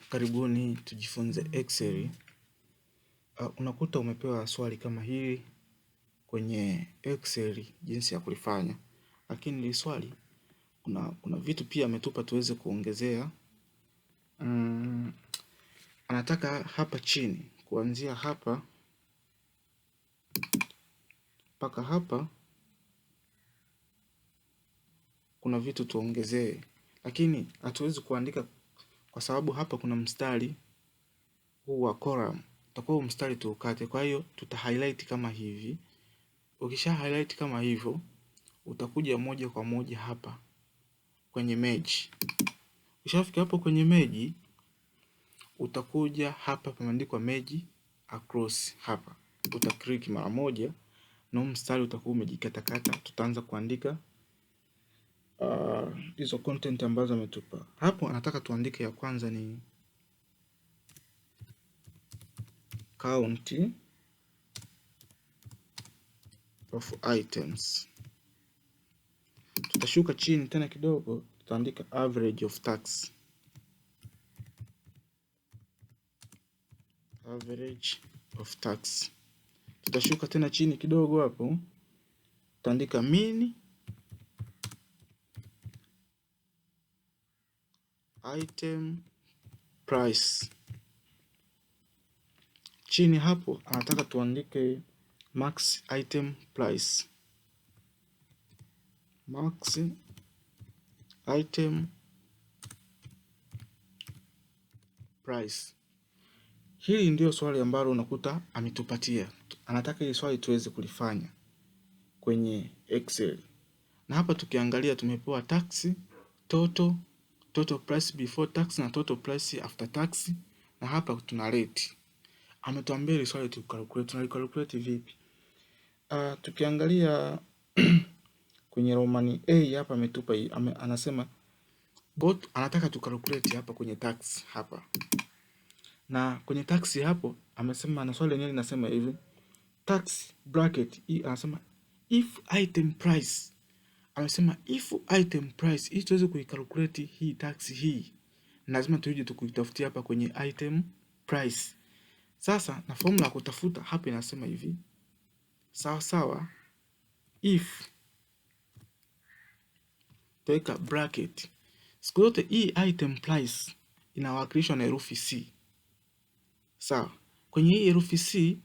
Karibuni tujifunze Excel. Unakuta umepewa swali kama hili kwenye Excel jinsi ya kulifanya, lakini hili swali kuna vitu pia ametupa tuweze kuongezea. Anataka hapa chini kuanzia hapa mpaka hapa kuna vitu tuongezee, lakini hatuwezi kuandika kwa sababu hapa kuna mstari huu wa column, utakuwa mstari tuukate. Kwa hiyo tuta highlight kama hivi. Ukisha highlight kama hivyo, utakuja moja kwa moja hapa kwenye merge. Ukishafika hapo kwenye merge, utakuja hapa pameandikwa merge across hapa. Uta click mara moja na mstari utakuwa umejikatakata. Tutaanza kuandika hizo content ambazo ametupa. Hapo anataka tuandike ya kwanza ni count of items. Tutashuka chini tena kidogo, tutaandika average of tax. Average of tax. Tutashuka tena chini kidogo hapo, tutaandika mean item price. Chini hapo anataka tuandike max item price. Max item price. Hili ndio swali ambalo unakuta ametupatia. Anataka hili swali tuweze kulifanya kwenye Excel. Na hapa tukiangalia tumepewa tax, total price before tax na total price after tax, na hapa tuna rate. Ametuambia hili swali tunalikalculate vipi? Tukiangalia kwenye Romani A hapa ametupa anasema both, anataka tukalculate hapa kwenye tax hapa. Na kwenye tax hapo amesema, na swali lenyewe linasema hivi, tax bracket hii anasema if item price. Amesema if item price, ili tuweze kuikalculate hii tax hii, lazima tuje tukuitafutia hapa kwenye item price. Sasa na formula ya kutafuta hapa inasema hivi, sawa if, tuweka bracket. Siku yote hii item price inawakilishwa na herufi C. Sawa, kwenye hii herufi C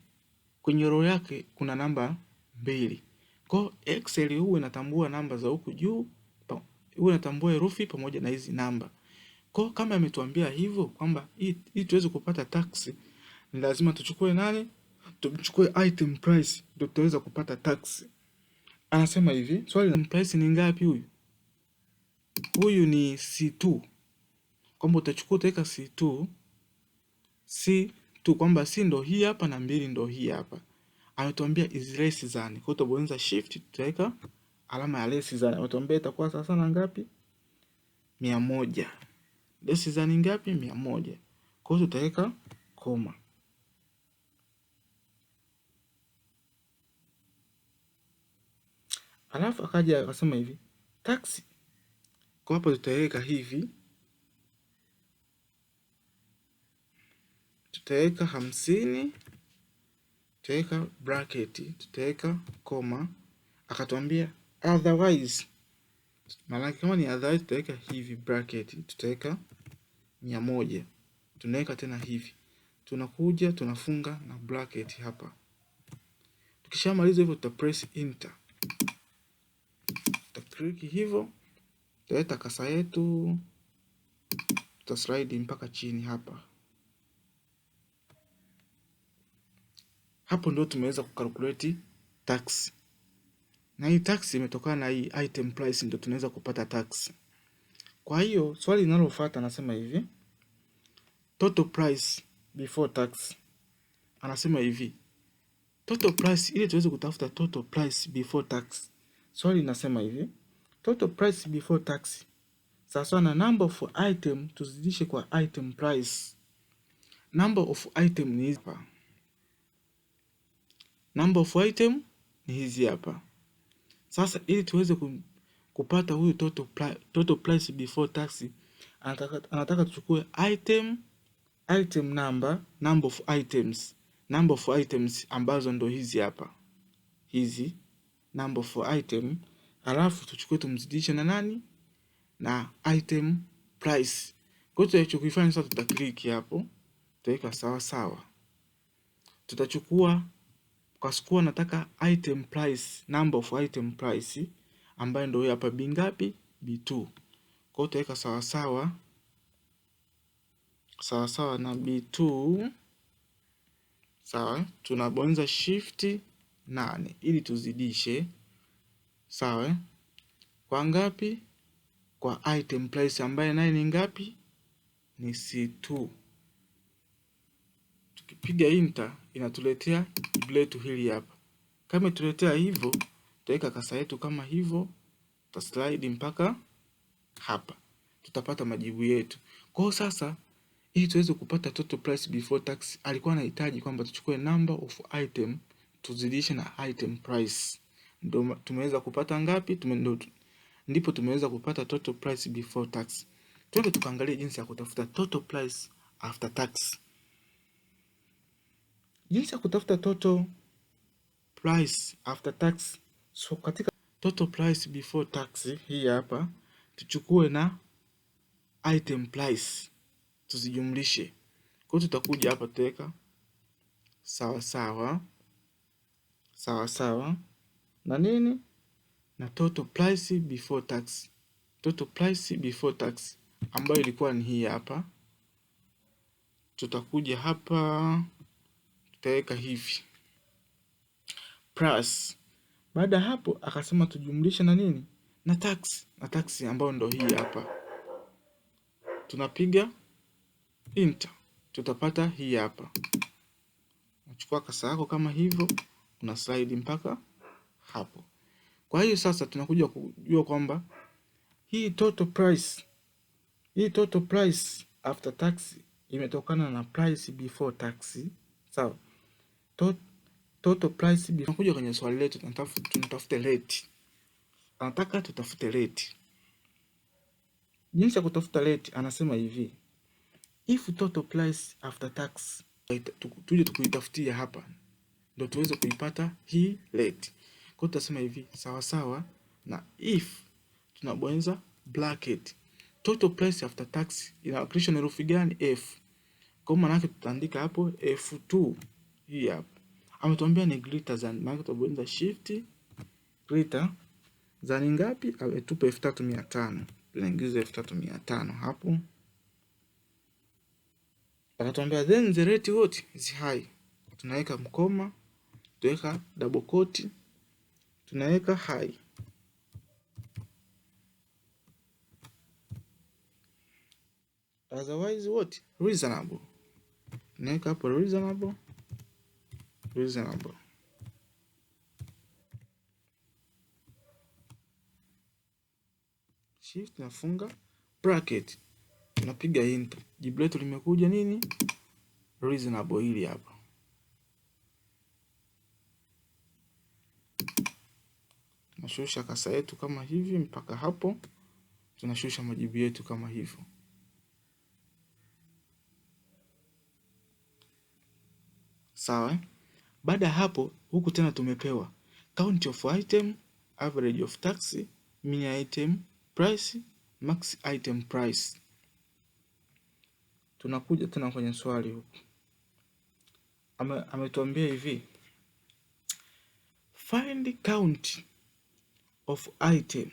kwenye row yake kuna namba 2. Kwa Excel huwa inatambua namba za huku juu, huwa inatambua herufi pamoja na hizi namba. Kwa kama ametuambia hivyo kwamba hii tuweze kupata tax, ni lazima tuchukue nani? Tuchukue item price ndio tutaweza kupata tax. Anasema hivi, swali la price ni ngapi huyu? Huyu ni C2. Kwamba utachukua utaweka C2 kwamba C ndo hii hapa na 2 ndo hii hapa. Ametuambia is less than. Kwa hiyo tutabonyeza shift, tutaweka alama ya less than. Ametuambia itakuwa sawa sana ngapi? 100. Less than ngapi? 100. Kwa hiyo tutaweka koma. Alafu akaja akasema hivi, tax. Kwa hapo tutaweka hivi, tutaweka 50, tutaweka bracket, tutaweka koma. Akatuambia otherwise, maana kama ni otherwise tutaweka hivi bracket, tutaweka 100. Tunaweka tena hivi, tunakuja tunafunga na bracket hapa. Tukishamaliza hivyo tuta press enter, tuta click hivyo, tutaleta kasa yetu, tuta slide mpaka chini hapa. Hapo ndio tumeweza kukalculate tax. Na hii tax imetokana na hii item price, ndio tunaweza kupata tax. Kwa hiyo swali linalofuata anasema hivi, total price before tax. Anasema hivi, total price, ili tuweze kutafuta total price before tax. Swali linasema hivi, total price before tax sawa na number of item tuzidishe kwa item price. Number of item ni hapa. Number of item ni hizi hapa. Sasa ili tuweze kupata huyu total price before tax, anataka tuchukue item number of items ambazo ndo hizi hapa, hizi number of item, alafu tuchukue tumzidishe na nani, na item price. Kwa hiyo tunachokifanya sasa, tutaklik hapo, tutaweka sawa sawa, tutachukua kwa sikuwa nataka item price, number of item price ambayo ndio hapa B ngapi, B2. Kwa hiyo tutaweka sawa sawa na B2. Sawa, tunabonyeza shift 8 ili tuzidishe. Sawa, kwa ngapi? Kwa item price ambaye naye ni ngapi, ni C2. Tukipiga enter inatuletea jibu letu hili hapa. Kama tuletea hivyo, tutaweka kasa yetu kama hivyo, tutaslide mpaka hapa, tutapata majibu yetu. Kwa hiyo sasa, ili tuweze kupata total price before tax, alikuwa anahitaji kwamba tuchukue number of item tuzidishe na item price. Ndio tumeweza kupata ngapi? Ndipo tumeweza kupata total price before tax. Twende tukaangalie jinsi ya kutafuta total price after tax. Jinsi ya kutafuta total price after tax. So katika total price before tax hii hapa, tuchukue na item price tuzijumlishe. Kwa hiyo tutakuja hapa tutaweka sawa sawa na nini, na total price before tax. Total price before tax ambayo ilikuwa ni hii hapa. Tutakuja hapa tutaweka hivi plus. Baada hapo akasema tujumlishe na nini, na tax ambayo ndio hii hapa. Tunapiga enter, tutapata hii hapa. Unachukua kasa yako kama hivyo, una slide mpaka hapo. Kwa hiyo sasa tunakuja kujua kwamba hii total price after tax imetokana na price before tax. Sawa. Total price before. Tunakuja kwenye swali letu, tunatafute rate. Anataka tutafute rate. Jinsi ya kutafuta rate, anasema hivi: if total price after tax, tuje tukuitafutia hapa ndio tuweze kuipata hii rate. Kwa hiyo tutasema hivi sawa na if, tunabonyeza bracket. Total price after tax inawakilisha na herufi gani? F. Kwa maana yake tutaandika hapo F2 hii hapa. Ametuambia ni greater than, maana tutabonyeza shift greater than ngapi? Tupe 3500. Tunaingiza 3500 hapo. Akatuambia then the rate what is high. Tunaweka mkoma, tunaweka double quote, tunaweka high. Otherwise what? Reasonable. Tunaweka hapo reasonable. Shift nafunga bracket. Tunapiga enter. Jibu letu limekuja nini? Reasonable hili hapa. Tunashusha kasa yetu kama hivi mpaka hapo. Tunashusha majibu yetu kama hivyo. Sawa. Baada hapo huku tena tumepewa count of item, average of tax, mean item price, max item price. Tunakuja tena kwenye swali huku. Ametuambia hivi: find count of item.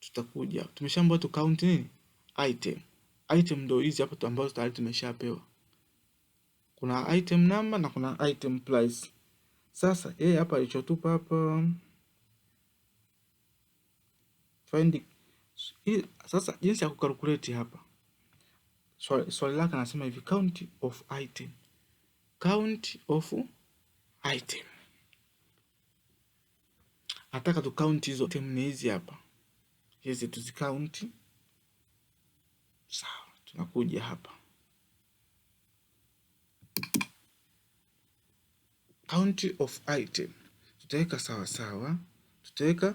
Tutakuja, tumeshaambiwa tu count nini? Item ndio hizi hapo ambazo tayari tumeshapewa. Kuna item number na kuna item price. Sasa yeye hapa alichotupa hapa find. Sasa jinsi ya kukalculate hapa, swali lake anasema hivi count of item. Nataka tu count hizo item, ni hizi hapa, hizi tuzicount. Sawa, tunakuja hapa count of item, tutaweka sawa, tutaweka